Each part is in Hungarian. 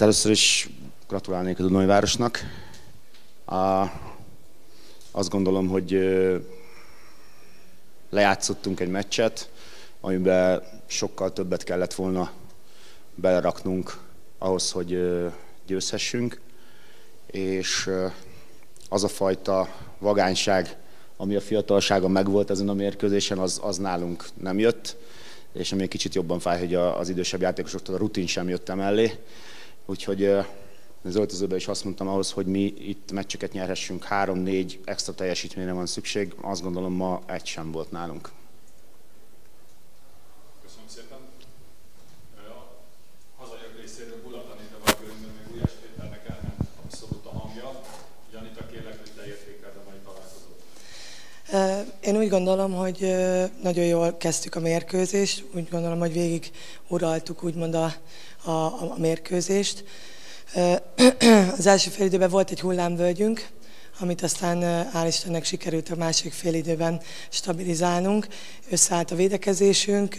először is gratulálnék a Dunajvárosnak. Azt gondolom, hogy lejátszottunk egy meccset, amiben sokkal többet kellett volna beleraknunk ahhoz, hogy győzhessünk, és az a fajta vagányság, ami a fiatalságon megvolt ezen a mérkőzésen, az nálunk nem jött, és ami egy kicsit jobban fáj, hogy az idősebb játékosoktól a rutin sem jött emellé. Úgyhogy az öltözőben is azt mondtam, ahhoz, hogy mi itt meccseket nyerhessünk, 3-4 extra teljesítményre van szükség, azt gondolom ma egy sem volt nálunk. Köszönöm szépen. A hazaiak részéről Bulat Anita van körünkben, még Gulyás Péternek elment abszolút a hangja. Anita, kérlek, hogy te értékeld a mai találkozót. Én úgy gondolom, hogy nagyon jól kezdtük a mérkőzést, úgy gondolom, hogy végig uraltuk úgymond a mérkőzést. Az első félidőben volt egy hullámvölgyünk, amit aztán hál' Istennek sikerült a második félidőben stabilizálnunk. Összeállt a védekezésünk.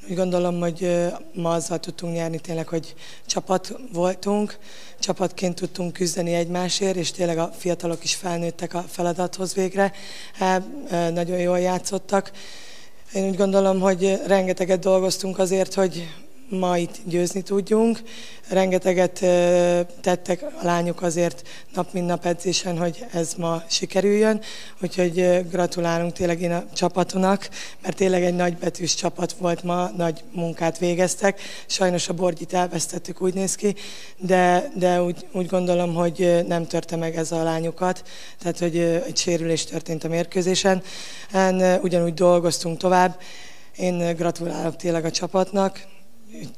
Úgy gondolom, hogy ma azzal tudtunk nyerni tényleg, hogy csapat voltunk, csapatként tudtunk küzdeni egymásért, és tényleg a fiatalok is felnőttek a feladathoz végre. Nagyon jól játszottak. Én úgy gondolom, hogy rengeteget dolgoztunk azért, hogy ma itt győzni tudjunk. Rengeteget tettek a lányok azért nap mint nap edzésen, hogy ez ma sikerüljön. Úgyhogy gratulálunk tényleg én a csapatonak, mert tényleg egy nagybetűs csapat volt ma, nagy munkát végeztek. Sajnos a Borgyit elvesztettük, úgy néz ki, de úgy gondolom, hogy nem törte meg ez a lányokat, tehát hogy egy sérülés történt a mérkőzésen. Ugyanúgy dolgoztunk tovább. Én gratulálok tényleg a csapatnak.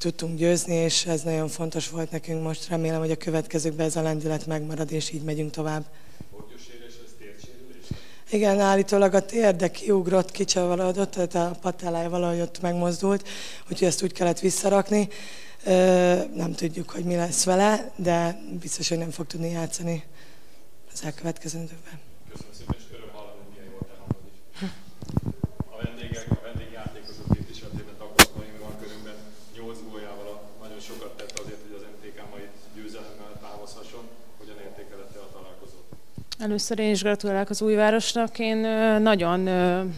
Tudtunk győzni, és ez nagyon fontos volt nekünk most. Remélem, hogy a következőkben ez a lendület megmarad, és így megyünk tovább. Borgyosérés, ez térsérülés? Igen, állítólag a térde kiugrott, kicsavalódott, tehát a patellája valahogy ott megmozdult, úgyhogy ezt úgy kellett visszarakni. Nem tudjuk, hogy mi lesz vele, de biztos, hogy nem fog tudni játszani az elkövetkezőkben. Köszönöm szépen, és öröm hallani, hogy milyen jól te hangod is. A vendégjátékozók képviseletében Takarszói van körünkben. 8 góljával nagyon sokat tett azért, hogy az MTK mai győzelemmel távozhasson. Hogyan értékelette a találkozót? Először én is gratulálok az Újvárosnak. Én nagyon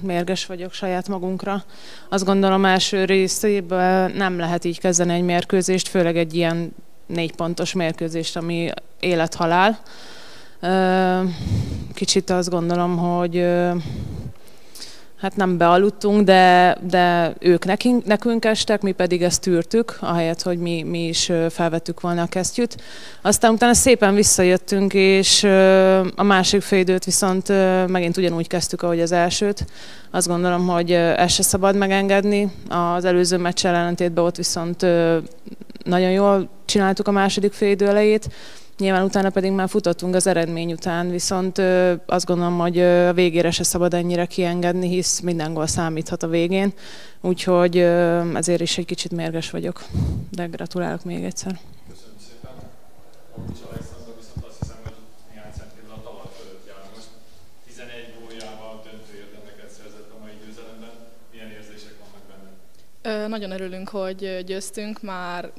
mérges vagyok saját magunkra. Azt gondolom, első részében nem lehet így kezdeni egy mérkőzést, főleg egy ilyen 4 pontos mérkőzést, ami élet-halál. Kicsit azt gondolom, hogy hát nem bealudtunk, de ők nekünk estek, mi pedig ezt tűrtük, ahelyett, hogy mi is felvettük volna a kesztyűt. Aztán utána szépen visszajöttünk, és a másik félidőt viszont megint ugyanúgy kezdtük, ahogy az elsőt. Azt gondolom, hogy ezt se szabad megengedni. Az előző meccsel ellentétben ott viszont nagyon jól csináltuk a második félidő elejét. Nyilván utána pedig már futottunk az eredmény után, viszont azt gondolom, hogy a végére se szabad ennyire kiengedni, hisz minden gól számíthat a végén. Úgyhogy ezért is egy kicsit mérges vagyok, de gratulálok még egyszer. Köszönöm szépen. Autis Alexandra viszont azt hiszem, hogy néhány centiméterrel a talaj fölött jár most. 11 góljával döntő érdemeket szerzett a mai győzelemben. Milyen érzések vannak benne? Nagyon örülünk, hogy győztünk, már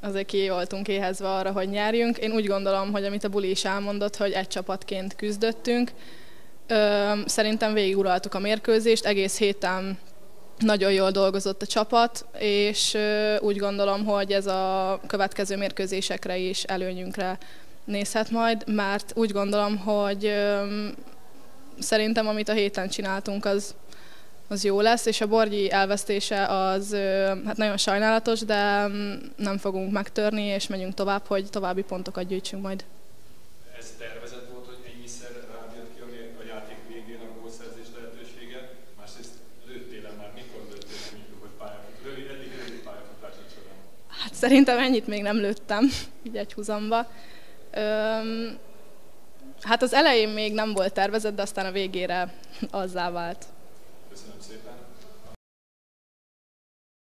azért ki voltunk éhezve arra, hogy nyerjünk. Én úgy gondolom, hogy amit a Buli is elmondott, hogy egy csapatként küzdöttünk. Szerintem végiguraltuk a mérkőzést, egész héten nagyon jól dolgozott a csapat, és úgy gondolom, hogy ez a következő mérkőzésekre is előnyünkre nézhet majd, mert úgy gondolom, hogy szerintem amit a héten csináltunk, az jó lesz, és a Borgyi elvesztése az hát nagyon sajnálatos, de nem fogunk megtörni, és megyünk tovább, hogy további pontokat gyűjtsünk majd. Ez tervezett volt, hogy ennyiszer rád jött ki a játék végén a gólszerzés lehetősége? Másrészt lőttél már, mikor lőttél, hogy eddig rövid pályafutásod során? Hát szerintem ennyit még nem lőttem, így egy húzamba. Hát az elején még nem volt tervezett, de aztán a végére azzá vált. Köszönöm szépen.